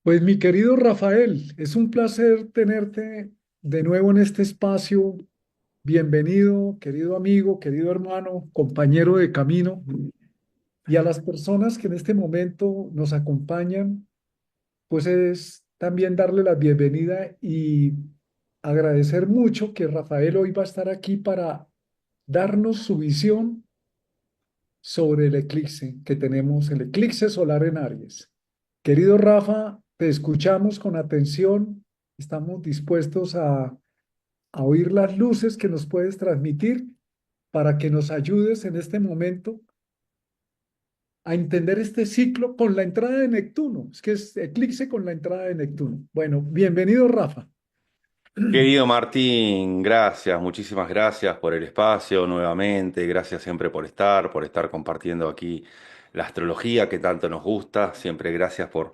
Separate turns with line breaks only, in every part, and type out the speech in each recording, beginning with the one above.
Pues mi querido Rafael, es un placer tenerte de nuevo en este espacio. Bienvenido, querido amigo, querido hermano, compañero de camino, y a las personas que en este momento nos acompañan, pues es también darle la bienvenida y agradecer mucho que Rafael hoy va a estar aquí para darnos su visión sobre el eclipse que tenemos, el eclipse solar en Aries. Querido Rafa, te escuchamos con atención. Estamos dispuestos a oír las luces que nos puedes transmitir para que nos ayudes en este momento a entender este ciclo con la entrada de Neptuno. Es que es eclipse con la entrada de Neptuno. Bueno, bienvenido, Rafa.
Querido Martín, gracias, muchísimas gracias por el espacio nuevamente, gracias siempre por estar compartiendo aquí la astrología que tanto nos gusta, siempre gracias por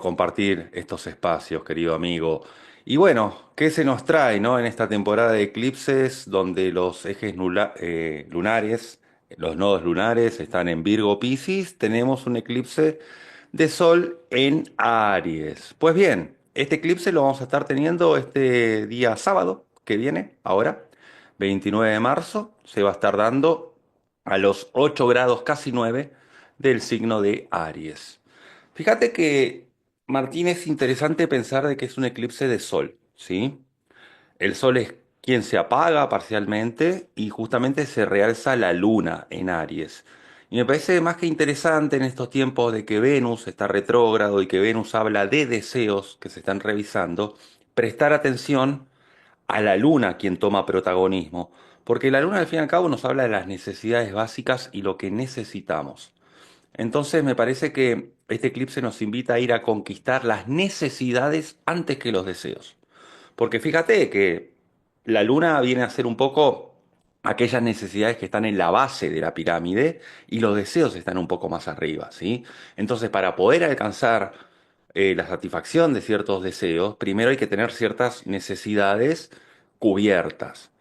compartir estos espacios, querido amigo. Y bueno, ¿qué se nos trae, no? En esta temporada de eclipses, donde los ejes lunares, los nodos lunares están en Virgo Piscis, tenemos un eclipse de Sol en Aries. Pues bien, este eclipse lo vamos a estar teniendo este día sábado que viene, ahora, 29 de marzo, se va a estar dando a los 8 grados, casi 9 del signo de Aries. Fíjate que, Martín, es interesante pensar de que es un eclipse de Sol, ¿sí? El Sol es quien se apaga parcialmente y justamente se realza la Luna en Aries. Y me parece más que interesante en estos tiempos de que Venus está retrógrado y que Venus habla de deseos que se están revisando, prestar atención a la Luna quien toma protagonismo. Porque la Luna al fin y al cabo nos habla de las necesidades básicas y lo que necesitamos. Entonces me parece que este eclipse nos invita a ir a conquistar las necesidades antes que los deseos. Porque fíjate que la luna viene a ser un poco aquellas necesidades que están en la base de la pirámide y los deseos están un poco más arriba, ¿sí? Entonces, para poder alcanzar la satisfacción de ciertos deseos, primero hay que tener ciertas necesidades cubiertas.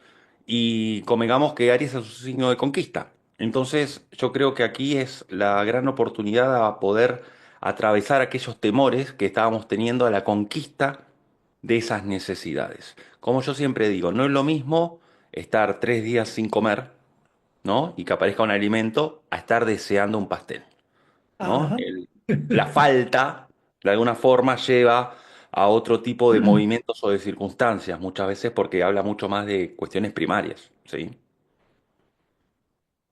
Y convengamos que Aries es un signo de conquista. Entonces, yo creo que aquí es la gran oportunidad a poder atravesar aquellos temores que estábamos teniendo a la conquista de esas necesidades. Como yo siempre digo, no es lo mismo estar 3 días sin comer, ¿no? Y que aparezca un alimento a estar deseando un pastel, ¿no?
Ajá.
La falta, de alguna forma, lleva a otro tipo de movimientos o de circunstancias, muchas veces porque habla mucho más de cuestiones primarias, ¿sí?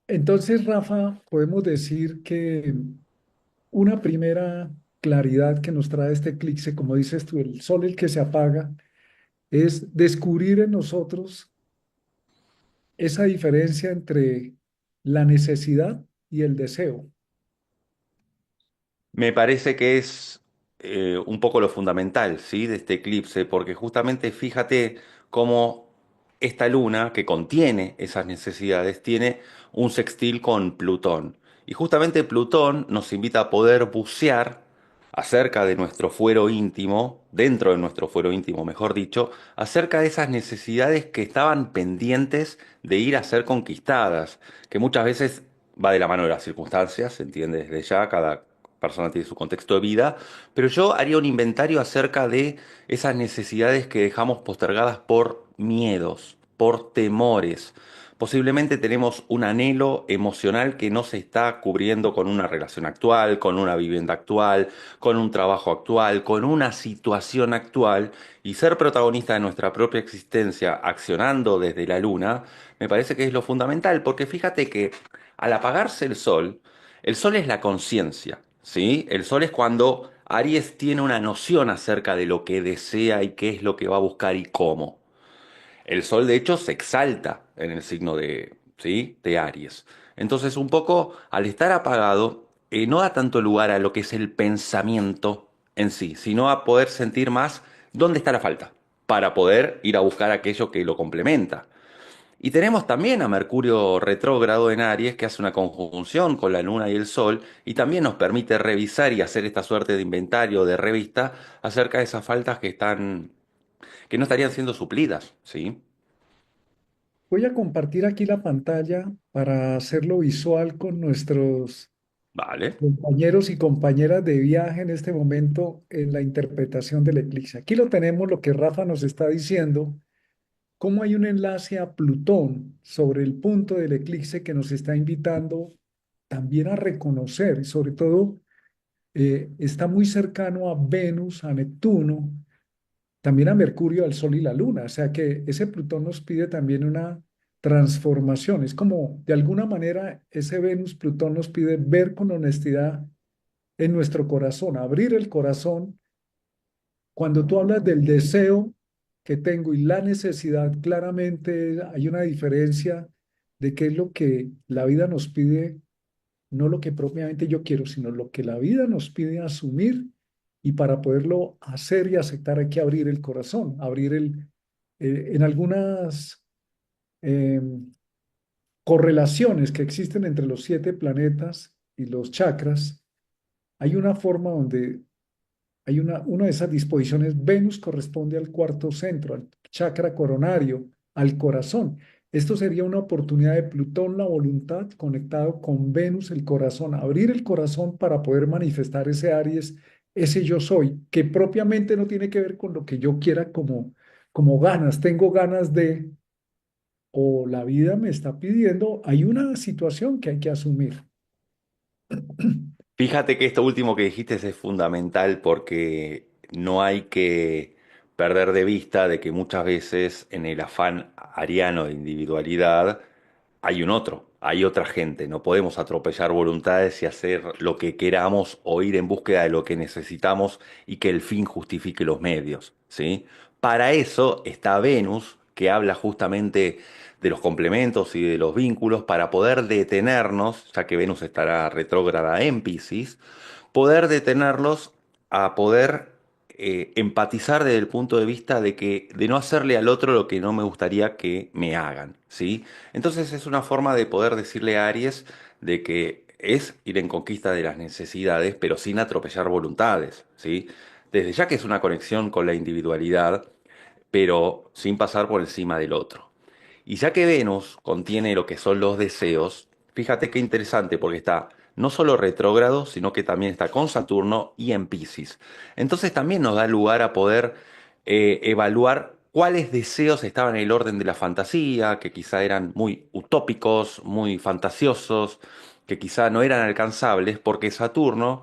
Entonces, Rafa, podemos decir que una primera claridad que nos trae este eclipse, como dices tú, el sol el que se apaga, es descubrir en nosotros esa diferencia entre la necesidad y el deseo.
Me parece que es un poco lo fundamental, ¿sí? De este eclipse, porque justamente fíjate cómo esta luna que contiene esas necesidades tiene un sextil con Plutón. Y justamente Plutón nos invita a poder bucear acerca de nuestro fuero íntimo, dentro de nuestro fuero íntimo, mejor dicho, acerca de esas necesidades que estaban pendientes de ir a ser conquistadas, que muchas veces va de la mano de las circunstancias, se entiende desde ya, cada persona tiene su contexto de vida, pero yo haría un inventario acerca de esas necesidades que dejamos postergadas por miedos, por temores. Posiblemente tenemos un anhelo emocional que no se está cubriendo con una relación actual, con una vivienda actual, con un trabajo actual, con una situación actual, y ser protagonista de nuestra propia existencia accionando desde la luna, me parece que es lo fundamental, porque fíjate que al apagarse el sol es la conciencia, ¿sí? El sol es cuando Aries tiene una noción acerca de lo que desea y qué es lo que va a buscar y cómo. El sol, de hecho, se exalta en el signo de, ¿sí? De Aries. Entonces, un poco, al estar apagado, no da tanto lugar a lo que es el pensamiento en sí, sino a poder sentir más dónde está la falta, para poder ir a buscar aquello que lo complementa. Y tenemos también a Mercurio retrógrado en Aries, que hace una conjunción con la Luna y el Sol, y también nos permite revisar y hacer esta suerte de inventario, de revista, acerca de esas faltas que no estarían siendo suplidas, ¿sí?
Voy a compartir aquí la pantalla para hacerlo visual con nuestros.
Vale.
compañeros y compañeras de viaje en este momento en la interpretación del eclipse. Aquí lo tenemos, lo que Rafa nos está diciendo, cómo hay un enlace a Plutón sobre el punto del eclipse que nos está invitando también a reconocer, y sobre todo está muy cercano a Venus, a Neptuno, también a Mercurio, al Sol y la Luna. O sea que ese Plutón nos pide también una transformación. Es como, de alguna manera, ese Venus-Plutón nos pide ver con honestidad en nuestro corazón, abrir el corazón. Cuando tú hablas del deseo que tengo y la necesidad, claramente hay una diferencia de qué es lo que la vida nos pide, no lo que propiamente yo quiero, sino lo que la vida nos pide asumir, y para poderlo hacer y aceptar hay que abrir el corazón, abrir en algunas eh, correlaciones que existen entre los 7 planetas y los chakras. Hay una forma donde hay una de esas disposiciones. Venus corresponde al cuarto centro, al chakra coronario, al corazón. Esto sería una oportunidad de Plutón, la voluntad, conectado con Venus, el corazón, abrir el corazón para poder manifestar ese Aries, ese yo soy, que propiamente no tiene que ver con lo que yo quiera como ganas. Tengo ganas de, o la vida me está pidiendo, hay una situación que hay que asumir.
Fíjate que esto último que dijiste es fundamental porque no hay que perder de vista de que muchas veces en el afán ariano de individualidad hay un otro, hay otra gente. No podemos atropellar voluntades y hacer lo que queramos o ir en búsqueda de lo que necesitamos y que el fin justifique los medios, ¿sí? Para eso está Venus, que habla justamente de los complementos y de los vínculos para poder detenernos, ya que Venus estará retrógrada en Piscis, poder detenerlos a poder empatizar desde el punto de vista de que de no hacerle al otro lo que no me gustaría que me hagan, ¿sí? Entonces es una forma de poder decirle a Aries de que es ir en conquista de las necesidades, pero sin atropellar voluntades, ¿sí? Desde ya que es una conexión con la individualidad, pero sin pasar por encima del otro. Y ya que Venus contiene lo que son los deseos, fíjate qué interesante porque está no solo retrógrado, sino que también está con Saturno y en Piscis. Entonces también nos da lugar a poder evaluar cuáles deseos estaban en el orden de la fantasía, que quizá eran muy utópicos, muy fantasiosos, que quizá no eran alcanzables, porque Saturno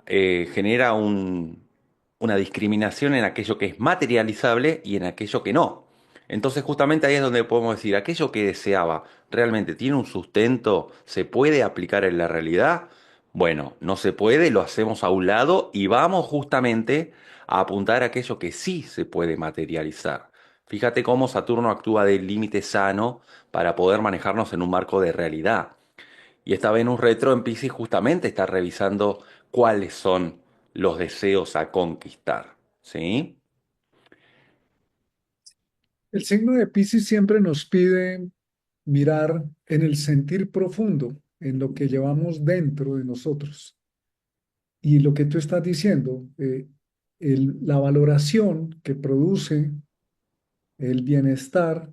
genera una discriminación en aquello que es materializable y en aquello que no. Entonces justamente ahí es donde podemos decir, aquello que deseaba realmente tiene un sustento, se puede aplicar en la realidad. Bueno, no se puede, lo hacemos a un lado y vamos justamente a apuntar a aquello que sí se puede materializar. Fíjate cómo Saturno actúa del límite sano para poder manejarnos en un marco de realidad. Y esta Venus retro en Piscis justamente está revisando cuáles son los deseos a conquistar. ¿Sí?
El signo de Piscis siempre nos pide mirar en el sentir profundo, en lo que llevamos dentro de nosotros. Y lo que tú estás diciendo, la valoración que produce el bienestar,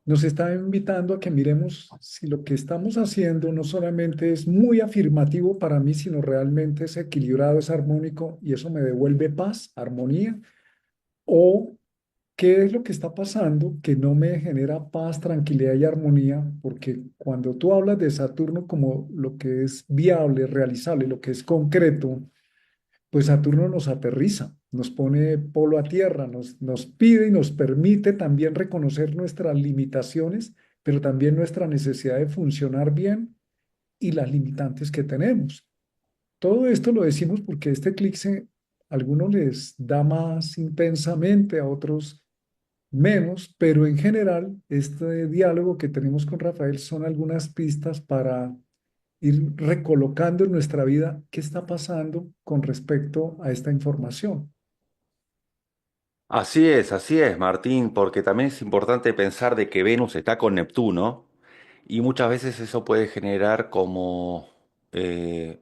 nos está invitando a que miremos si lo que estamos haciendo no solamente es muy afirmativo para mí, sino realmente es equilibrado, es armónico y eso me devuelve paz, armonía, o qué es lo que está pasando que no me genera paz, tranquilidad y armonía, porque cuando tú hablas de Saturno como lo que es viable, realizable, lo que es concreto, pues Saturno nos aterriza, nos pone polo a tierra, nos pide y nos permite también reconocer nuestras limitaciones, pero también nuestra necesidad de funcionar bien y las limitantes que tenemos. Todo esto lo decimos porque este eclipse a algunos les da más intensamente, a otros menos, pero en general este diálogo que tenemos con Rafael son algunas pistas para ir recolocando en nuestra vida qué está pasando con respecto a esta información.
Así es, Martín, porque también es importante pensar de que Venus está con Neptuno y muchas veces eso puede generar como eh,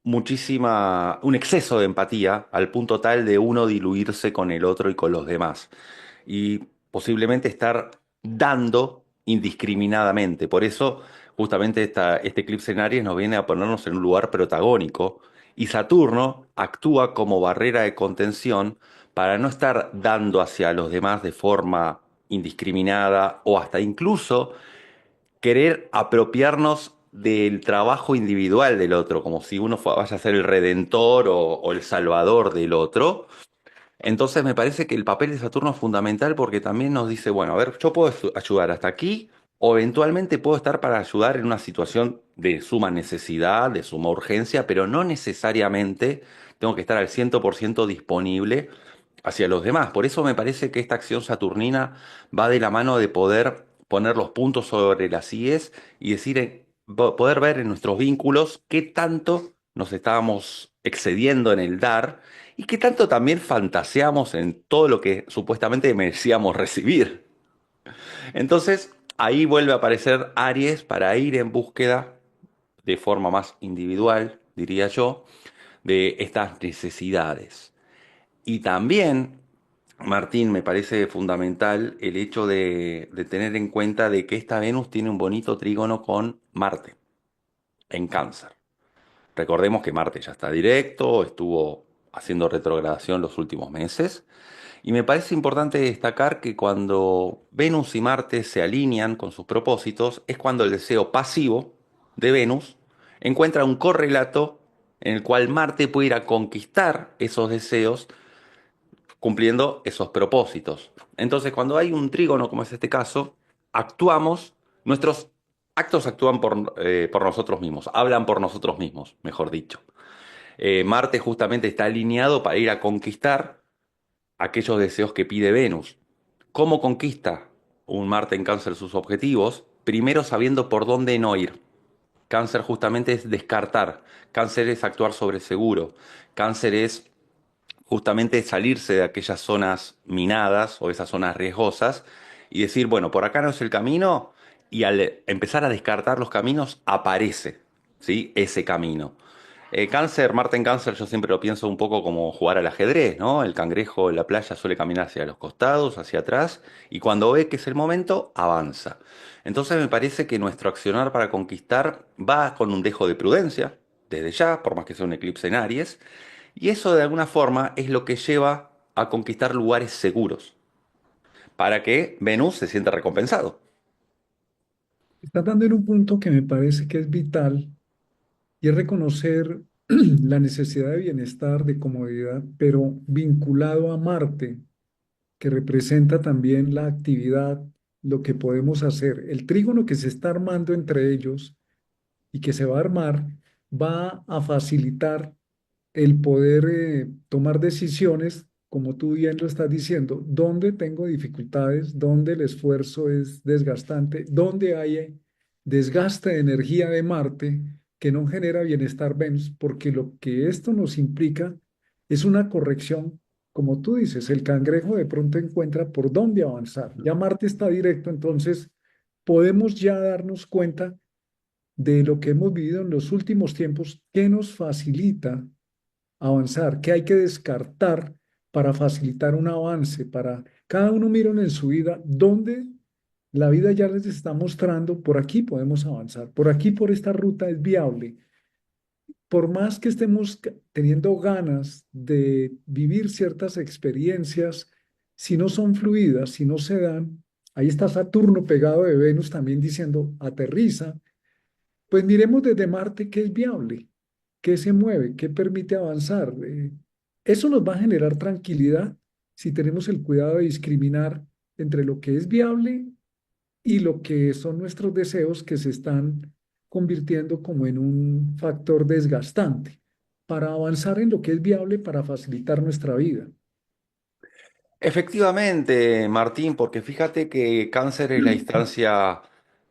un exceso de empatía al punto tal de uno diluirse con el otro y con los demás y posiblemente estar dando indiscriminadamente. Por eso, justamente este eclipse en Aries nos viene a ponernos en un lugar protagónico y Saturno actúa como barrera de contención para no estar dando hacia los demás de forma indiscriminada o hasta incluso querer apropiarnos del trabajo individual del otro, como si uno vaya a ser el redentor o el salvador del otro. Entonces me parece que el papel de Saturno es fundamental porque también nos dice, bueno, a ver, yo puedo ayudar hasta aquí o eventualmente puedo estar para ayudar en una situación de suma necesidad, de suma urgencia, pero no necesariamente tengo que estar al 100% disponible hacia los demás. Por eso me parece que esta acción saturnina va de la mano de poder poner los puntos sobre las íes y decir, poder ver en nuestros vínculos qué tanto nos estábamos excediendo en el dar y qué tanto también fantaseamos en todo lo que supuestamente merecíamos recibir. Entonces, ahí vuelve a aparecer Aries para ir en búsqueda de forma más individual, diría yo, de estas necesidades. Y también, Martín, me parece fundamental el hecho de tener en cuenta de que esta Venus tiene un bonito trígono con Marte en Cáncer. Recordemos que Marte ya está directo, estuvo haciendo retrogradación los últimos meses. Y me parece importante destacar que cuando Venus y Marte se alinean con sus propósitos, es cuando el deseo pasivo de Venus encuentra un correlato en el cual Marte puede ir a conquistar esos deseos cumpliendo esos propósitos. Entonces, cuando hay un trígono, como es este caso, actuamos, nuestros actos actúan por nosotros mismos, hablan por nosotros mismos, mejor dicho. Marte justamente está alineado para ir a conquistar aquellos deseos que pide Venus. ¿Cómo conquista un Marte en Cáncer sus objetivos? Primero sabiendo por dónde no ir. Cáncer justamente es descartar. Cáncer es actuar sobre seguro. Cáncer es justamente salirse de aquellas zonas minadas o esas zonas riesgosas y decir, bueno, por acá no es el camino y al empezar a descartar los caminos aparece, ¿sí? Ese camino. Cáncer, Marte en Cáncer, yo siempre lo pienso un poco como jugar al ajedrez, ¿no? El cangrejo en la playa suele caminar hacia los costados, hacia atrás, y cuando ve que es el momento, avanza. Entonces me parece que nuestro accionar para conquistar va con un dejo de prudencia, desde ya, por más que sea un eclipse en Aries, y eso de alguna forma es lo que lleva a conquistar lugares seguros, para que Venus se sienta recompensado.
Estás dando en un punto que me parece que es vital y es reconocer la necesidad de bienestar, de comodidad, pero vinculado a Marte, que representa también la actividad, lo que podemos hacer. El trígono que se está armando entre ellos y que se va a armar va a facilitar el poder tomar decisiones, como tú bien lo estás diciendo, dónde tengo dificultades, dónde el esfuerzo es desgastante, dónde hay desgaste de energía de Marte que no genera bienestar Venus, porque lo que esto nos implica es una corrección. Como tú dices, el cangrejo de pronto encuentra por dónde avanzar. Ya Marte está directo, entonces podemos ya darnos cuenta de lo que hemos vivido en los últimos tiempos, que nos facilita avanzar, que hay que descartar para facilitar un avance, para cada uno miren en su vida dónde la vida ya les está mostrando, por aquí podemos avanzar, por aquí, por esta ruta es viable. Por más que estemos teniendo ganas de vivir ciertas experiencias, si no son fluidas, si no se dan, ahí está Saturno pegado de Venus también diciendo, aterriza, pues miremos desde Marte qué es viable, qué se mueve, qué permite avanzar. Eso nos va a generar tranquilidad si tenemos el cuidado de discriminar entre lo que es viable y lo que son nuestros deseos que se están convirtiendo como en un factor desgastante para avanzar en lo que es viable para facilitar nuestra vida.
Efectivamente, Martín, porque fíjate que Cáncer es la instancia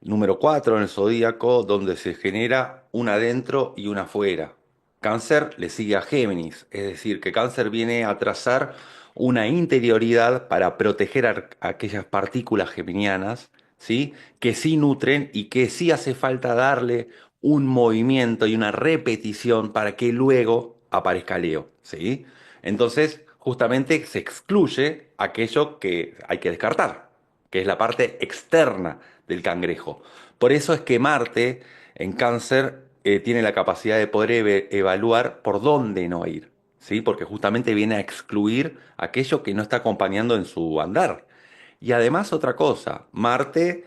número 4 en el zodíaco donde se genera un adentro y un afuera. Cáncer le sigue a Géminis, es decir, que Cáncer viene a trazar una interioridad para proteger a aquellas partículas geminianas, ¿sí? Que sí nutren y que sí hace falta darle un movimiento y una repetición para que luego aparezca Leo, ¿sí? Entonces, justamente se excluye aquello que hay que descartar, que es la parte externa del cangrejo. Por eso es que Marte en Cáncer tiene la capacidad de poder evaluar por dónde no ir, ¿sí? Porque justamente viene a excluir aquello que no está acompañando en su andar. Y además otra cosa, Marte,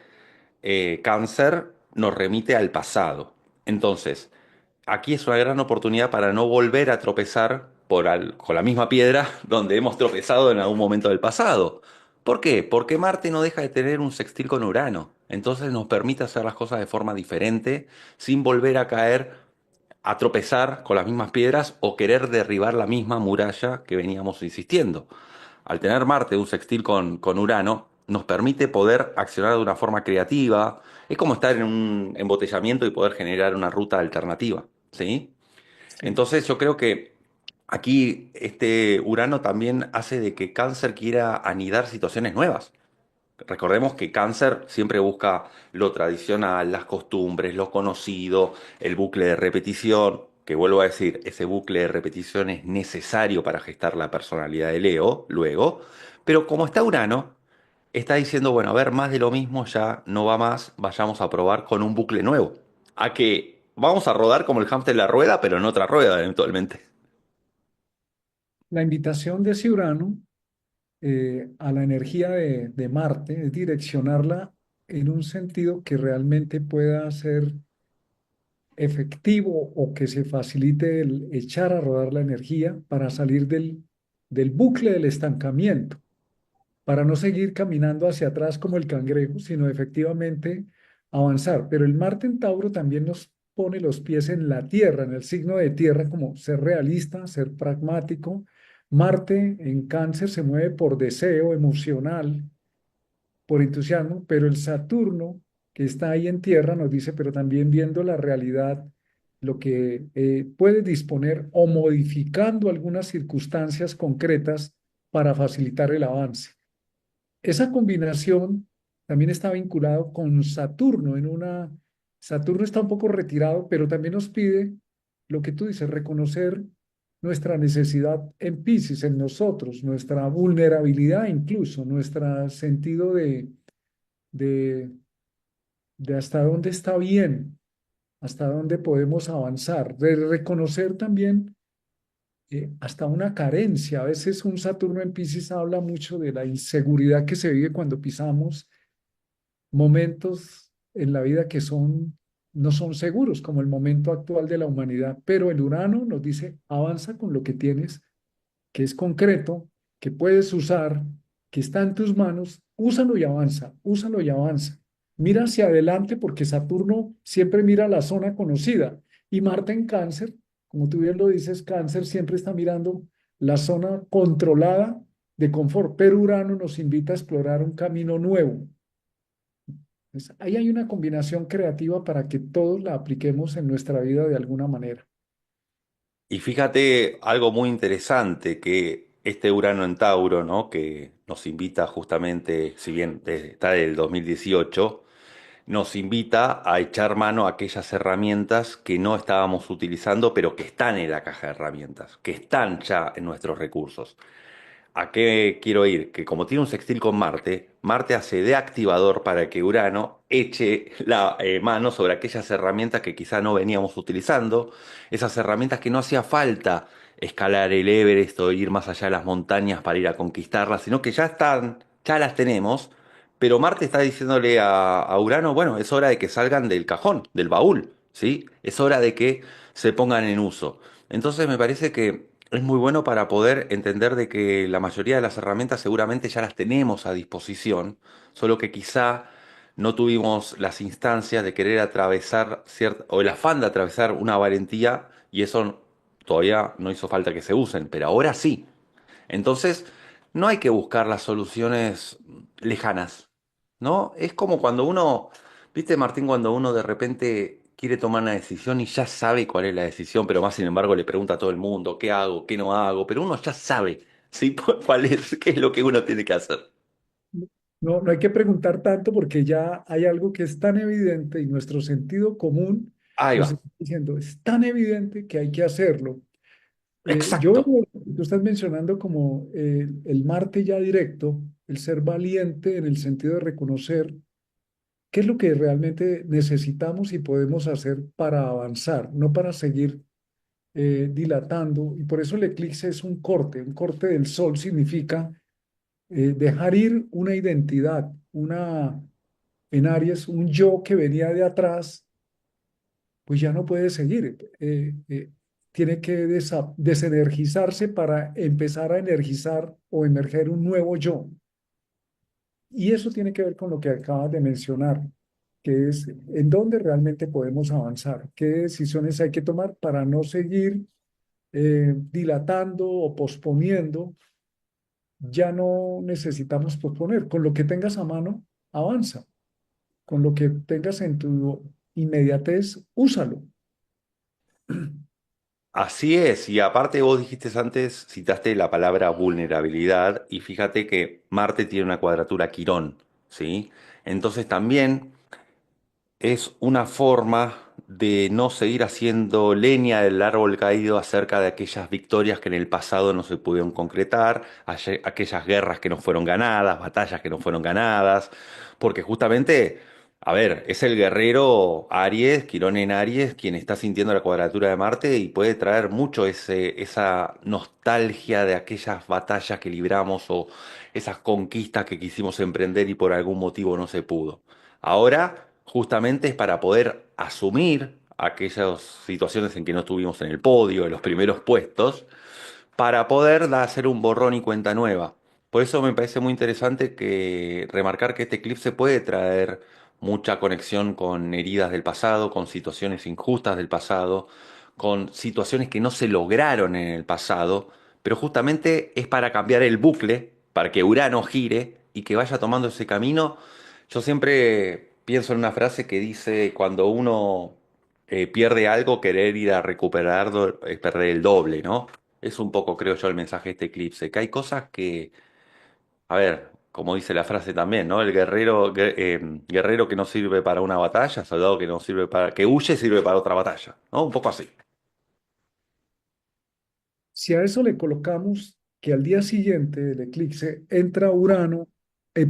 Cáncer, nos remite al pasado. Entonces, aquí es una gran oportunidad para no volver a tropezar con la misma piedra donde hemos tropezado en algún momento del pasado. ¿Por qué? Porque Marte no deja de tener un sextil con Urano. Entonces nos permite hacer las cosas de forma diferente sin volver a caer, a tropezar con las mismas piedras o querer derribar la misma muralla que veníamos insistiendo. Al tener Marte un sextil con Urano, nos permite poder accionar de una forma creativa. Es como estar en un embotellamiento y poder generar una ruta alternativa, ¿sí?
Sí.
Entonces yo creo que aquí este Urano también hace de que Cáncer quiera anidar situaciones nuevas. Recordemos que Cáncer siempre busca lo tradicional, las costumbres, lo conocido, el bucle de repetición, que vuelvo a decir, ese bucle de repetición es necesario para gestar la personalidad de Leo luego, pero como está Urano, está diciendo, bueno, a ver, más de lo mismo ya no va más, vayamos a probar con un bucle nuevo. A que vamos a rodar como el hámster en la rueda, pero en otra rueda eventualmente.
La invitación de ese Urano a la energía de Marte es direccionarla en un sentido que realmente pueda ser efectivo o que se facilite el echar a rodar la energía para salir del bucle del estancamiento, para no seguir caminando hacia atrás como el cangrejo, sino efectivamente avanzar. Pero el Marte en Tauro también nos pone los pies en la tierra, en el signo de tierra, como ser realista, ser pragmático. Marte en Cáncer se mueve por deseo emocional, por entusiasmo, pero el Saturno que está ahí en tierra nos dice, pero también viendo la realidad, lo que puede disponer o modificando algunas circunstancias concretas para facilitar el avance. Esa combinación también está vinculado con Saturno Saturno está un poco retirado, pero también nos pide lo que tú dices, reconocer nuestra necesidad en Piscis, en nosotros, nuestra vulnerabilidad incluso, nuestro sentido de, de hasta dónde está bien, hasta dónde podemos avanzar, de reconocer también hasta una carencia. A veces un Saturno en Piscis habla mucho de la inseguridad que se vive cuando pisamos momentos en la vida que no son seguros, como el momento actual de la humanidad. Pero el Urano nos dice, avanza con lo que tienes, que es concreto, que puedes usar, que está en tus manos, úsalo y avanza, úsalo y avanza. Mira hacia adelante porque Saturno siempre mira la zona conocida y Marte en Cáncer, como tú bien lo dices, Cáncer siempre está mirando la zona controlada de confort, pero Urano nos invita a explorar un camino nuevo. Entonces, ahí hay una combinación creativa para que todos la apliquemos en nuestra vida de alguna manera.
Y fíjate algo muy interesante, que este Urano en Tauro, ¿no? Que nos invita justamente, si bien está del 2018, nos invita a echar mano a aquellas herramientas que no estábamos utilizando, pero que están en la caja de herramientas, que están ya en nuestros recursos. ¿A qué quiero ir? Que como tiene un sextil con Marte, Marte hace de activador para que Urano eche la mano sobre aquellas herramientas que quizá no veníamos utilizando, esas herramientas que no hacía falta escalar el Everest o ir más allá de las montañas para ir a conquistarlas, sino que ya están, ya las tenemos, pero Marte está diciéndole a Urano, bueno, es hora de que salgan del cajón, del baúl, ¿sí? Es hora de que se pongan en uso. Entonces me parece que es muy bueno para poder entender de que la mayoría de las herramientas seguramente ya las tenemos a disposición, solo que quizá no tuvimos las instancias de querer atravesar o el afán de atravesar una valentía y eso todavía no hizo falta que se usen, pero ahora sí. Entonces, no hay que buscar las soluciones lejanas, ¿no? Es como cuando uno, viste Martín, cuando uno de repente quiere tomar una decisión y ya sabe cuál es la decisión, pero más sin embargo le pregunta a todo el mundo, ¿qué hago? ¿Qué no hago? Pero uno ya sabe, ¿sí? ¿Cuál es? ¿Qué es lo que uno tiene que hacer?
No, no hay que preguntar tanto porque ya hay algo que es tan evidente y nuestro sentido común
Ahí
nos
va.
está diciendo, es tan evidente que hay que hacerlo. Yo,
Exacto.
tú estás mencionando como el Marte ya directo. el ser valiente en el sentido de reconocer qué es lo que realmente necesitamos y podemos hacer para avanzar, no para seguir dilatando. Y por eso el eclipse es un corte del sol significa dejar ir una identidad, en Aries, un yo que venía de atrás, pues ya no puede seguir. Tiene que desenergizarse para empezar a energizar o emerger un nuevo yo. Y eso tiene que ver con lo que acabas de mencionar, que es en dónde realmente podemos avanzar, qué decisiones hay que tomar para no seguir dilatando o posponiendo. Ya no necesitamos posponer. Con lo que tengas a mano, avanza. Con lo que tengas en tu inmediatez, úsalo.
Así es, y aparte vos dijiste antes, citaste la palabra vulnerabilidad, y fíjate que Marte tiene una cuadratura Quirón, ¿sí? Entonces también es una forma de no seguir haciendo leña del árbol caído acerca de aquellas victorias que en el pasado no se pudieron concretar, aquellas guerras que no fueron ganadas, batallas que no fueron ganadas, porque justamente, a ver, es el guerrero Aries, Quirón en Aries, quien está sintiendo la cuadratura de Marte y puede traer mucho esa nostalgia de aquellas batallas que libramos o esas conquistas que quisimos emprender y por algún motivo no se pudo. Ahora, justamente es para poder asumir aquellas situaciones en que no estuvimos en el podio, en los primeros puestos, para poder hacer un borrón y cuenta nueva. Por eso me parece muy interesante que remarcar que este eclipse puede traer mucha conexión con heridas del pasado, con situaciones injustas del pasado, con situaciones que no se lograron en el pasado, pero justamente es para cambiar el bucle, para que Urano gire y que vaya tomando ese camino. Yo siempre pienso en una frase que dice, cuando uno pierde algo, querer ir a recuperarlo es perder el doble, ¿no? Es un poco, creo yo, el mensaje de este eclipse, que hay cosas que, a ver, como dice la frase también, ¿no? El guerrero que no sirve para una batalla, soldado que no sirve para, que huye sirve para otra batalla, ¿no? Un poco así.
Si a eso le colocamos que al día siguiente del eclipse entra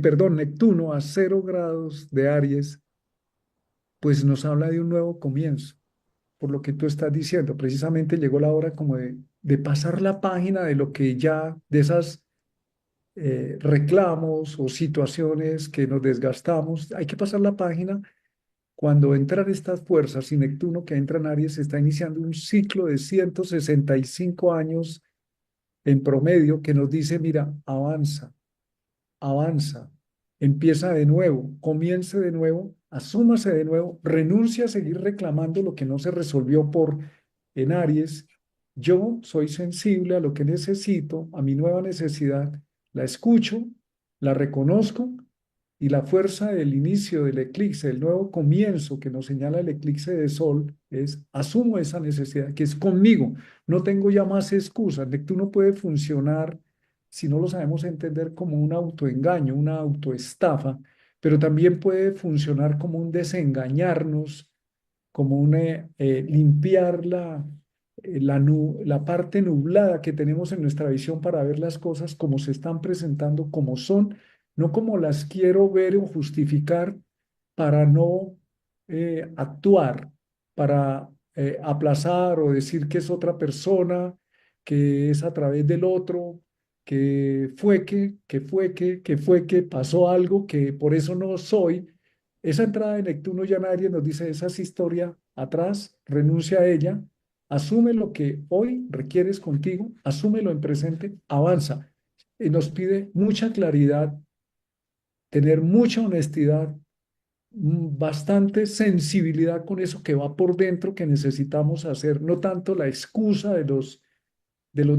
perdón, Neptuno a 0 grados de Aries, pues nos habla de un nuevo comienzo, por lo que tú estás diciendo. Precisamente llegó la hora como de pasar la página de lo que ya, de esas reclamos o situaciones que nos desgastamos. Hay que pasar la página. Cuando entran estas fuerzas y Neptuno que entra en Aries está iniciando un ciclo de 165 años en promedio que nos dice, mira, avanza, avanza, empieza de nuevo, comience de nuevo, asúmase de nuevo, renuncia a seguir reclamando lo que no se resolvió en Aries. Yo soy sensible a lo que necesito, a mi nueva necesidad, la escucho, la reconozco y la fuerza del inicio del eclipse, del nuevo comienzo que nos señala el eclipse de sol, es asumo esa necesidad, que es conmigo. No tengo ya más excusas. Neptuno puede funcionar, si no lo sabemos entender, como un autoengaño, una autoestafa, pero también puede funcionar como un desengañarnos, como limpiar la parte nublada que tenemos en nuestra visión para ver las cosas como se están presentando, como son, no como las quiero ver o justificar para no actuar, para aplazar o decir que es otra persona, que es a través del otro, que pasó algo, que por eso no soy. Esa entrada de Neptuno ya nadie nos dice, esa es historia atrás, renuncia a ella, asume lo que hoy requieres contigo, asúmelo en presente, avanza. Y nos pide mucha claridad, tener mucha honestidad, bastante sensibilidad con eso que va por dentro que necesitamos hacer, no tanto la excusa de los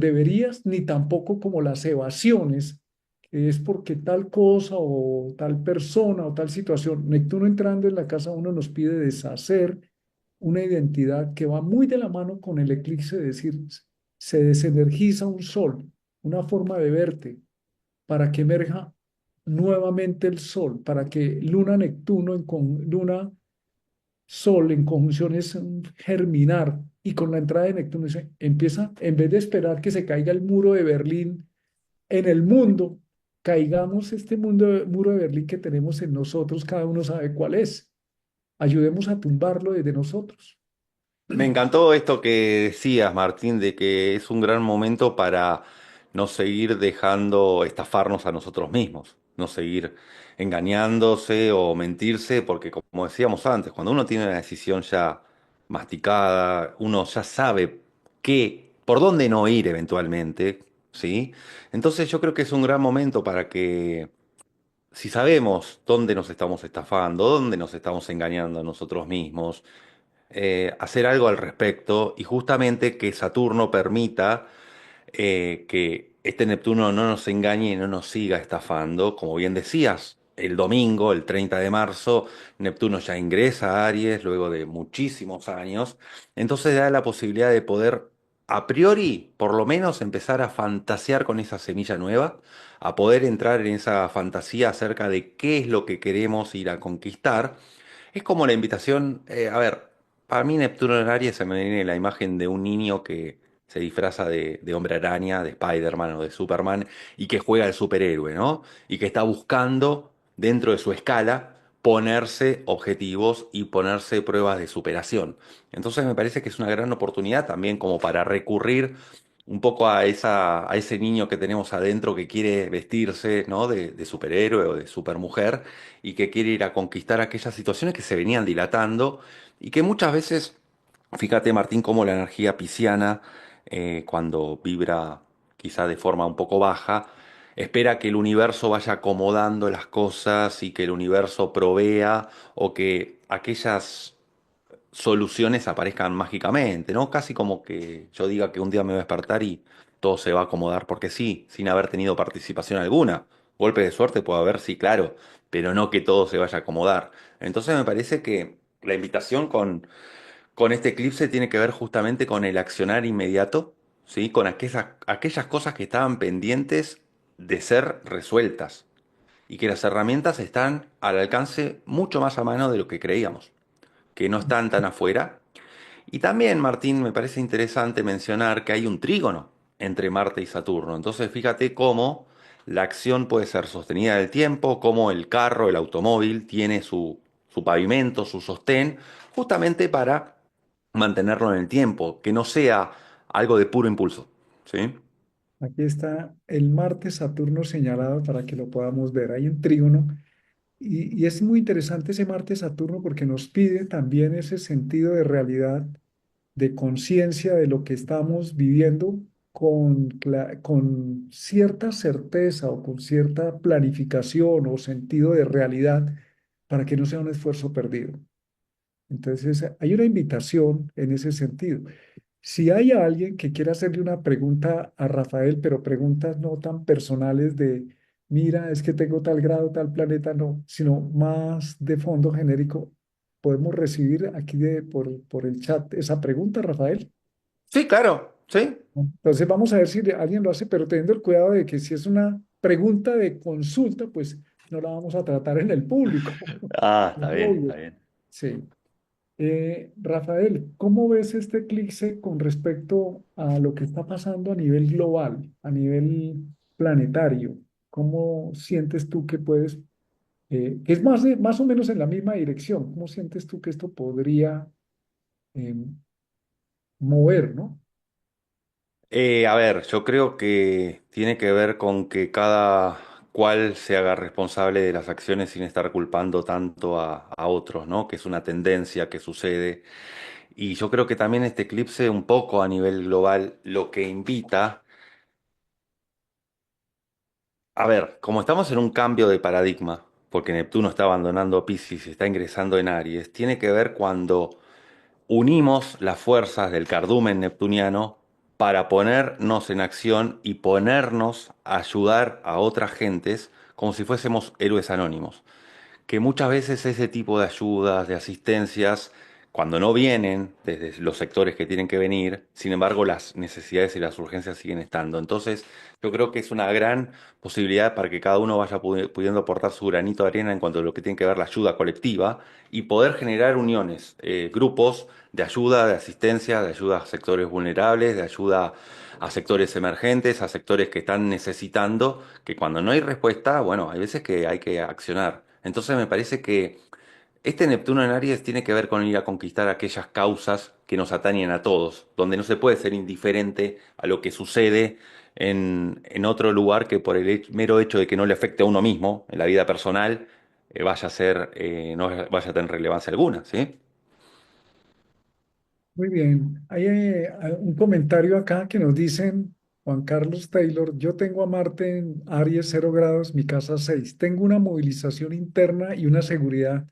deberías, ni tampoco como las evasiones, que es porque tal cosa o tal persona o tal situación. Neptuno entrando en la casa uno nos pide deshacer una identidad que va muy de la mano con el eclipse, es decir, se desenergiza un sol, una forma de verte, para que emerja nuevamente el sol, para que Luna-Neptuno Luna-Sol en conjunción es un germinar. Y con la entrada de Neptuno empieza, en vez de esperar que se caiga el muro de Berlín en el mundo, caigamos este muro de Berlín que tenemos en nosotros, cada uno sabe cuál es. Ayudemos a tumbarlo desde nosotros.
Me encantó esto que decías, Martín, de que es un gran momento para no seguir dejando estafarnos a nosotros mismos, no seguir engañándose o mentirse, porque como decíamos antes, cuando uno tiene una decisión ya masticada, uno ya sabe por dónde no ir eventualmente, ¿sí? Entonces yo creo que es un gran momento para que, si sabemos dónde nos estamos estafando, dónde nos estamos engañando a nosotros mismos, hacer algo al respecto y justamente que Saturno permita que este Neptuno no nos engañe y no nos siga estafando. Como bien decías, el domingo, el 30 de marzo, Neptuno ya ingresa a Aries luego de muchísimos años. Entonces da la posibilidad de poder, a priori, por lo menos empezar a fantasear con esa semilla nueva, a poder entrar en esa fantasía acerca de qué es lo que queremos ir a conquistar. Es como la invitación, a ver, para mí Neptuno en Aries se me viene la imagen de un niño que se disfraza de hombre araña, de Spider-Man o de Superman y que juega al superhéroe, ¿no? Y que está buscando dentro de su escala ponerse objetivos y ponerse pruebas de superación. Entonces me parece que es una gran oportunidad también como para recurrir un poco a ese niño que tenemos adentro que quiere vestirse, ¿no? De superhéroe o de supermujer y que quiere ir a conquistar aquellas situaciones que se venían dilatando y que muchas veces, fíjate Martín, cómo la energía pisciana, cuando vibra quizá de forma un poco baja, espera que el universo vaya acomodando las cosas y que el universo provea o que aquellas soluciones aparezcan mágicamente, ¿no? Casi como que yo diga que un día me voy a despertar y todo se va a acomodar porque sí, sin haber tenido participación alguna. Golpe de suerte puede haber, sí, claro, pero no que todo se vaya a acomodar. Entonces me parece que la invitación con este eclipse tiene que ver justamente con el accionar inmediato, ¿sí? Con aquellas cosas que estaban pendientes de ser resueltas y que las herramientas están al alcance mucho más a mano de lo que creíamos, que no están tan afuera. Y también, Martín, me parece interesante mencionar que hay un trígono entre Marte y Saturno. Entonces, fíjate cómo la acción puede ser sostenida en el tiempo, cómo el carro, el automóvil, tiene su pavimento, su sostén, justamente para mantenerlo en el tiempo, que no sea algo de puro impulso. ¿Sí?
Aquí está el Marte-Saturno señalado para que lo podamos ver. Hay un trígono y es muy interesante ese Marte-Saturno porque nos pide también ese sentido de realidad, de conciencia de lo que estamos viviendo con cierta certeza o con cierta planificación o sentido de realidad para que no sea un esfuerzo perdido. Entonces, hay una invitación en ese sentido. Si hay alguien que quiera hacerle una pregunta a Rafael, pero preguntas no tan personales de, mira, es que tengo tal grado, tal planeta, no, sino más de fondo genérico, podemos recibir aquí por el chat esa pregunta, Rafael.
Sí, claro, sí.
Entonces vamos a ver si alguien lo hace, pero teniendo el cuidado de que si es una pregunta de consulta, pues no la vamos a tratar en el público.
Ah,
Es
está bien, está
obvio.
bien.
Sí. Rafael, ¿cómo ves este eclipse con respecto a lo que está pasando a nivel global, a nivel planetario? ¿Cómo sientes tú que puedes, que es más o menos en la misma dirección? ¿Cómo sientes tú que esto podría eh, mover, ¿no?
A ver, yo creo que tiene que ver con que cada cual se haga responsable de las acciones sin estar culpando tanto a otros, ¿no? Que es una tendencia que sucede. Y yo creo que también este eclipse un poco a nivel global lo que invita, a ver, como estamos en un cambio de paradigma, porque Neptuno está abandonando Piscis y está ingresando en Aries, tiene que ver cuando unimos las fuerzas del cardumen neptuniano para ponernos en acción y ponernos a ayudar a otras gentes como si fuésemos héroes anónimos. Que muchas veces ese tipo de ayudas, de asistencias, cuando no vienen desde los sectores que tienen que venir, sin embargo las necesidades y las urgencias siguen estando. Entonces, yo creo que es una gran posibilidad para que cada uno vaya pudiendo aportar su granito de arena en cuanto a lo que tiene que ver la ayuda colectiva y poder generar uniones, grupos de ayuda, de asistencia, de ayuda a sectores vulnerables, de ayuda a sectores emergentes, a sectores que están necesitando, que cuando no hay respuesta, bueno, hay veces que hay que accionar. Entonces me parece que este Neptuno en Aries tiene que ver con ir a conquistar aquellas causas que nos atañen a todos, donde no se puede ser indiferente a lo que sucede en otro lugar que por el mero hecho de que no le afecte a uno mismo, en la vida personal, vaya a ser, no vaya a tener relevancia alguna, ¿sí?
Muy bien. Hay un comentario acá que nos dicen, Juan Carlos Taylor, yo tengo a Marte en Aries 0 grados, mi casa 6. Tengo una movilización interna y una seguridad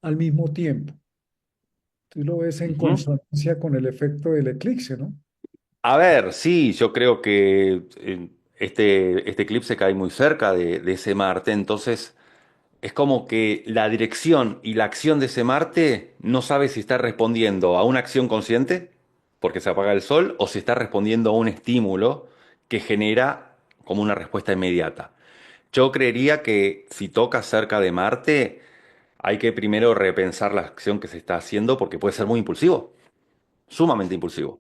al mismo tiempo. Tú lo ves en
Ujú.
consonancia con el efecto del eclipse, ¿no?
A ver, sí, yo creo que este eclipse cae muy cerca de ese Marte, entonces es como que la dirección y la acción de ese Marte no sabe si está respondiendo a una acción consciente, porque se apaga el sol, o si está respondiendo a un estímulo que genera como una respuesta inmediata. Yo creería que si toca cerca de Marte, hay que primero repensar la acción que se está haciendo porque puede ser muy impulsivo, sumamente impulsivo.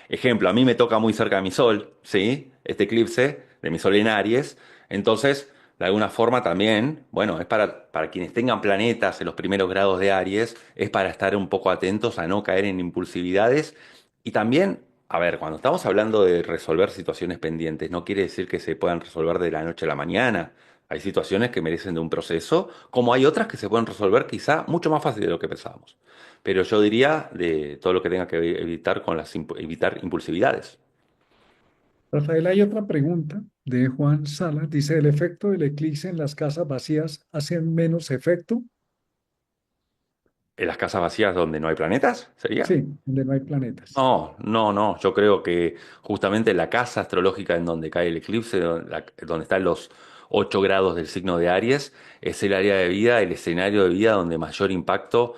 Ejemplo, a mí me toca muy cerca de mi Sol, ¿sí? Este eclipse de mi Sol en Aries. Entonces, de alguna forma también, bueno, es para quienes tengan planetas en los primeros grados de Aries, es para estar un poco atentos a no caer en impulsividades. Y también, a ver, cuando estamos hablando de resolver situaciones pendientes, no quiere decir que se puedan resolver de la noche a la mañana. Hay situaciones que merecen de un proceso, como hay otras que se pueden resolver quizá mucho más fácil de lo que pensábamos. Pero yo diría de todo lo que tenga que evitar con evitar impulsividades.
Rafael, hay otra pregunta de Juan Salas. Dice, ¿el efecto del eclipse en las casas vacías hace menos efecto?
¿En las casas vacías donde no hay planetas? ¿Sería?
Sí, donde no hay planetas.
No, no, no. Yo creo que justamente la casa astrológica en donde cae el eclipse, donde están los 8 grados del signo de Aries, es el área de vida, el escenario de vida donde mayor impacto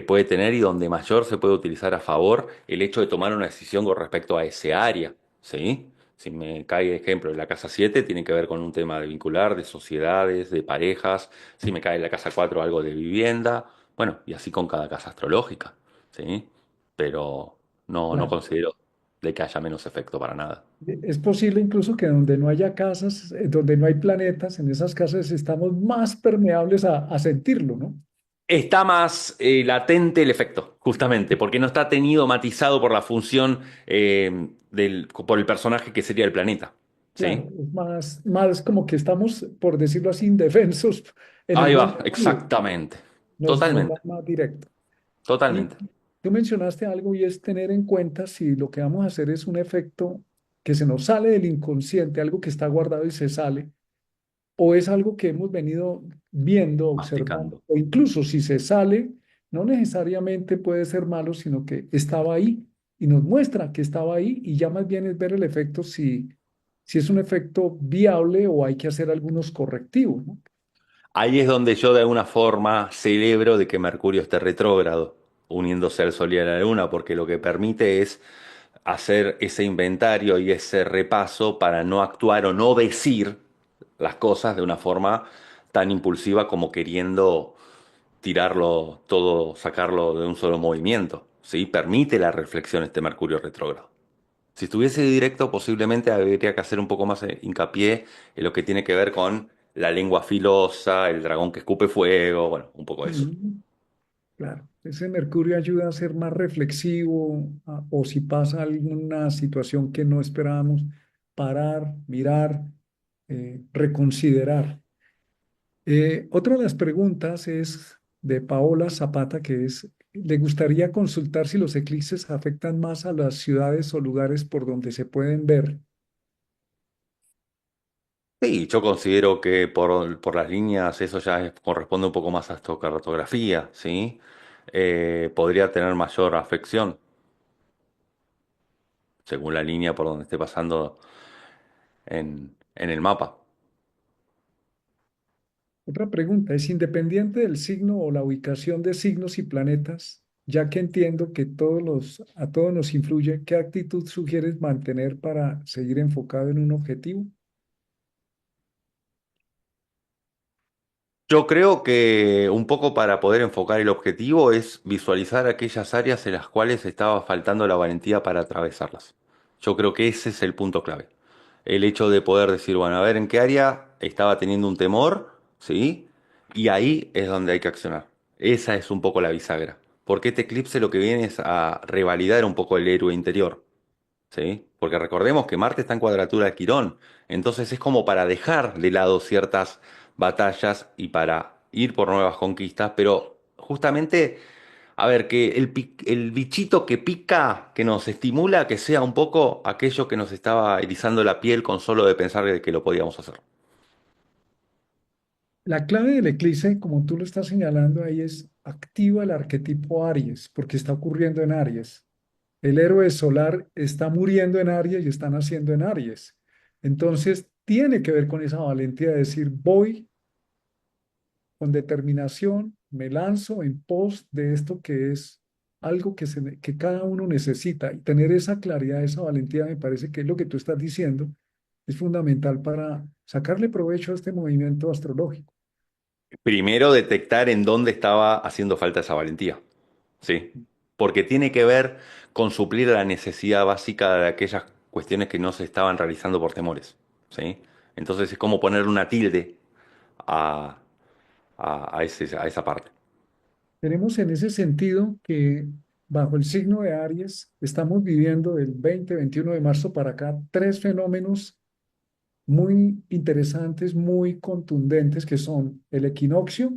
puede tener y donde mayor se puede utilizar a favor el hecho de tomar una decisión con respecto a ese área. ¿Sí? Si me cae ejemplo en la casa 7 tiene que ver con un tema de vincular, de sociedades, de parejas. Si me cae en la casa 4 algo de vivienda. Bueno, y así con cada casa astrológica. ¿Sí? Pero no, no
Claro.
considero de que haya menos efecto para nada.
Es posible incluso que donde no haya casas, donde no hay planetas, en esas casas estamos más permeables a sentirlo, ¿no?
Está más latente el efecto, justamente, porque no está tenido matizado por la función por el personaje que sería el planeta. ¿Sí?
Claro, es más como que estamos, por decirlo así, indefensos en el
Ahí
buen
va,
sentido.
exactamente.
Nos da
Totalmente,
más directo. Y
totalmente.
tú mencionaste algo y es tener en cuenta si lo que vamos a hacer es un efecto que se nos sale del inconsciente, algo que está guardado y se sale, o es algo que hemos venido viendo, observando,
Masticando.
o incluso si se sale, no necesariamente puede ser malo, sino que estaba ahí y nos muestra que estaba ahí y ya más bien es ver el efecto si es un efecto viable o hay que hacer algunos correctivos, ¿no?
Ahí es donde yo de alguna forma celebro de que Mercurio esté retrógrado, uniéndose al Sol y a la Luna, porque lo que permite es hacer ese inventario y ese repaso para no actuar o no decir las cosas de una forma tan impulsiva como queriendo tirarlo todo, sacarlo de un solo movimiento. ¿Sí? Permite la reflexión este Mercurio retrógrado. Si estuviese directo, posiblemente habría que hacer un poco más hincapié en lo que tiene que ver con la lengua filosa, el dragón que escupe fuego, bueno, un poco eso.
Mm, claro, ese Mercurio ayuda a ser más reflexivo o si pasa alguna situación que no esperábamos, parar, mirar, reconsiderar. Otra de las preguntas es de Paola Zapata, que es, ¿le gustaría consultar si los eclipses afectan más a las ciudades o lugares por donde se pueden ver?
Sí, yo considero que por las líneas eso ya corresponde un poco más a astrocartografía, ¿sí? Podría tener mayor afección según la línea por donde esté pasando en el mapa.
Otra pregunta, ¿es independiente del signo o la ubicación de signos y planetas? ya que entiendo que a todos nos influye, ¿qué actitud sugieres mantener para seguir enfocado en un objetivo?
Yo creo que un poco para poder enfocar el objetivo es visualizar aquellas áreas en las cuales estaba faltando la valentía para atravesarlas. Yo creo que ese es el punto clave. El hecho de poder decir, bueno, a ver en qué área estaba teniendo un temor, ¿sí? Y ahí es donde hay que accionar. Esa es un poco la bisagra. Porque este eclipse lo que viene es a revalidar un poco el héroe interior. ¿Sí? Porque recordemos que Marte está en cuadratura de Quirón, entonces es como para dejar de lado ciertas batallas y para ir por nuevas conquistas, pero justamente, a ver, que el bichito que pica, que nos estimula, que sea un poco aquello que nos estaba erizando la piel con solo de pensar de que lo podíamos hacer.
La clave del eclipse, como tú lo estás señalando ahí, es activa el arquetipo Aries, porque está ocurriendo en Aries. El héroe solar está muriendo en Aries y está naciendo en Aries. Entonces, tiene que ver con esa valentía de decir, voy con determinación, me lanzo en pos de esto que es algo que cada uno necesita. Y tener esa claridad, esa valentía, me parece que es lo que tú estás diciendo, es fundamental para sacarle provecho a este movimiento astrológico.
Primero, detectar en dónde estaba haciendo falta esa valentía. Sí, porque tiene que ver con suplir la necesidad básica de aquellas cuestiones que no se estaban realizando por temores. ¿Sí? Entonces es como poner una tilde a, a esa parte.
Tenemos en ese sentido que bajo el signo de Aries estamos viviendo del 20-21 de marzo para acá tres fenómenos muy interesantes, muy contundentes, que son el equinoccio,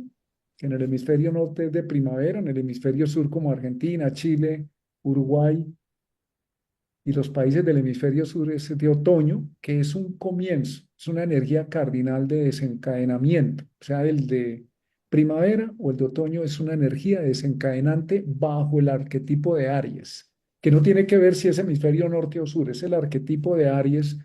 que en el hemisferio norte es de primavera, en el hemisferio sur como Argentina, Chile, Uruguay y los países del hemisferio sur es de otoño, que es un comienzo, es una energía cardinal de desencadenamiento. O sea, el de primavera o el de otoño es una energía desencadenante bajo el arquetipo de Aries, que no tiene que ver si es hemisferio norte o sur, es el arquetipo de Aries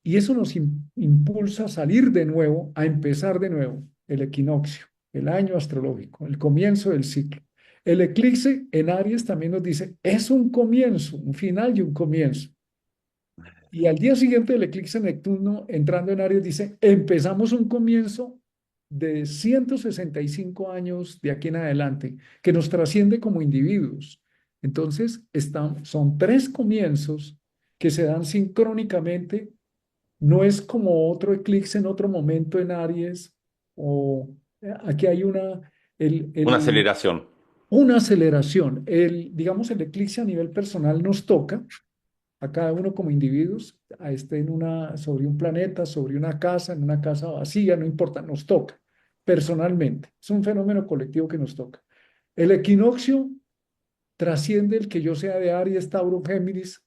y eso nos impulsa a salir de nuevo, a empezar de nuevo el equinoccio, el año astrológico, el comienzo del ciclo. El eclipse en Aries también nos dice, es un comienzo, un final y un comienzo. Y al día siguiente del eclipse Neptuno, entrando en Aries, dice, empezamos un comienzo de 165 años de aquí en adelante, que nos trasciende como individuos. Entonces, son tres comienzos que se dan sincrónicamente, no es como otro eclipse en otro momento en Aries, o aquí hay
Una aceleración.
una aceleración. Digamos, el eclipse a nivel personal nos toca a cada uno como individuos, a este sobre un planeta, sobre en una casa vacía, no importa, nos toca personalmente. Es un fenómeno colectivo que nos toca. El equinoccio trasciende el que yo sea de Aries, Tauro, Géminis,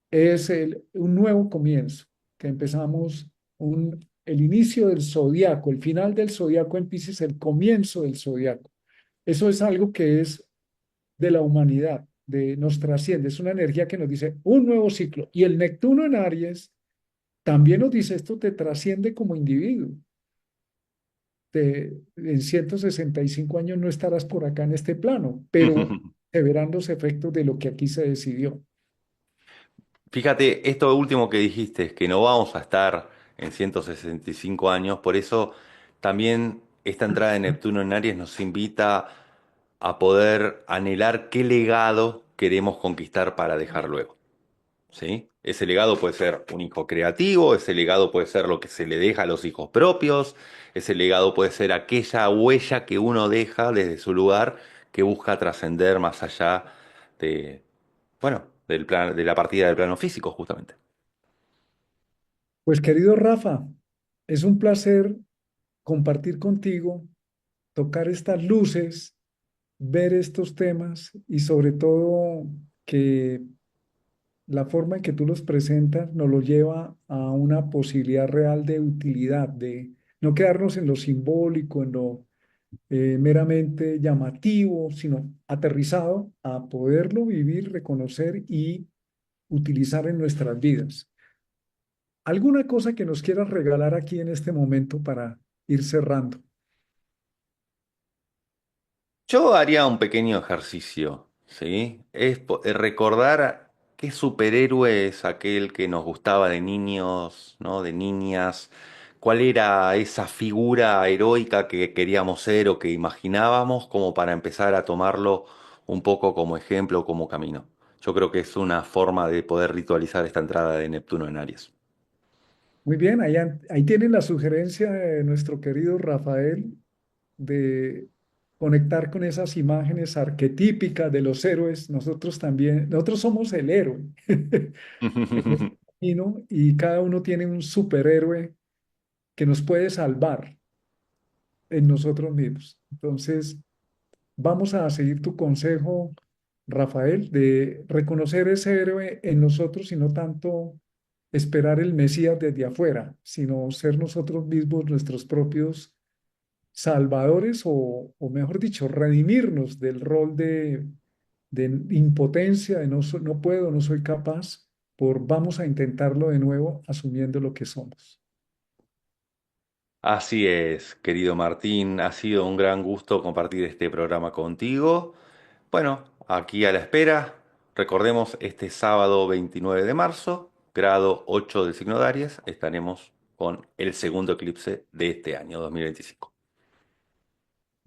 es un nuevo comienzo, que empezamos el inicio del zodiaco, el final del zodiaco en Piscis, el comienzo del zodiaco. Eso es algo que es de la humanidad, nos trasciende, es una energía que nos dice un nuevo ciclo. Y el Neptuno en Aries también nos dice esto te trasciende como individuo. En 165 años no estarás por acá en este plano, pero se verán los efectos de lo que aquí se decidió.
Fíjate, esto último que dijiste, es que no vamos a estar en 165 años, por eso también esta entrada de Neptuno en Aries nos invita a poder anhelar qué legado queremos conquistar para dejar luego. ¿Sí? Ese legado puede ser un hijo creativo, ese legado puede ser lo que se le deja a los hijos propios, ese legado puede ser aquella huella que uno deja desde su lugar que busca trascender más allá de, bueno, de la partida del plano físico, justamente.
Pues querido Rafa, es un placer compartir contigo, tocar estas luces, ver estos temas y sobre todo que la forma en que tú los presentas nos lo lleva a una posibilidad real de utilidad, de no quedarnos en lo simbólico, en lo meramente llamativo, sino aterrizado a poderlo vivir, reconocer y utilizar en nuestras vidas. ¿Alguna cosa que nos quieras regalar aquí en este momento para ir cerrando?
Yo haría un pequeño ejercicio, ¿sí? Recordar qué superhéroe es aquel que nos gustaba de niños, ¿no? De niñas. ¿Cuál era esa figura heroica que queríamos ser o que imaginábamos como para empezar a tomarlo un poco como ejemplo, como camino? Yo creo que es una forma de poder ritualizar esta entrada de Neptuno en Aries.
Muy bien, ahí tienen la sugerencia de nuestro querido Rafael de conectar con esas imágenes arquetípicas de los héroes. Nosotros también, nosotros somos el héroe en este camino y cada uno tiene un superhéroe que nos puede salvar en nosotros mismos. Entonces, vamos a seguir tu consejo, Rafael, de reconocer ese héroe en nosotros y no tanto esperar el Mesías desde afuera, sino ser nosotros mismos nuestros propios salvadores o mejor dicho, redimirnos del rol de impotencia, de no puedo, no soy capaz, por vamos a intentarlo de nuevo asumiendo lo que somos.
Así es, querido Martín, ha sido un gran gusto compartir este programa contigo. Bueno, aquí a la espera, recordemos este sábado 29 de marzo, grado 8 del signo de Aries, estaremos con el segundo eclipse de este año 2025.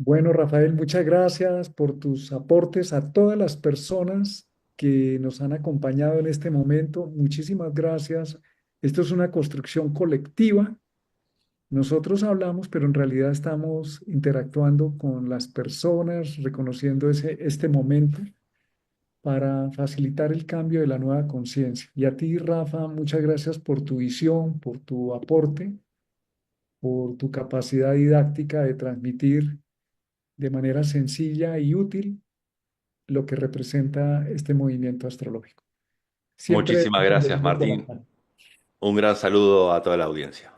Bueno, Rafael, muchas gracias por tus aportes a todas las personas que nos han acompañado en este momento. Muchísimas gracias. Esto es una construcción colectiva. Nosotros hablamos, pero en realidad estamos interactuando con las personas, reconociendo este momento para facilitar el cambio de la nueva conciencia. Y a ti, Rafa, muchas gracias por tu visión, por tu aporte, por tu capacidad didáctica de transmitir de manera sencilla y útil lo que representa este movimiento astrológico. Siempre
Muchísimas gracias,
bienvenido por
Martín.
acá.
Un gran saludo a toda la audiencia.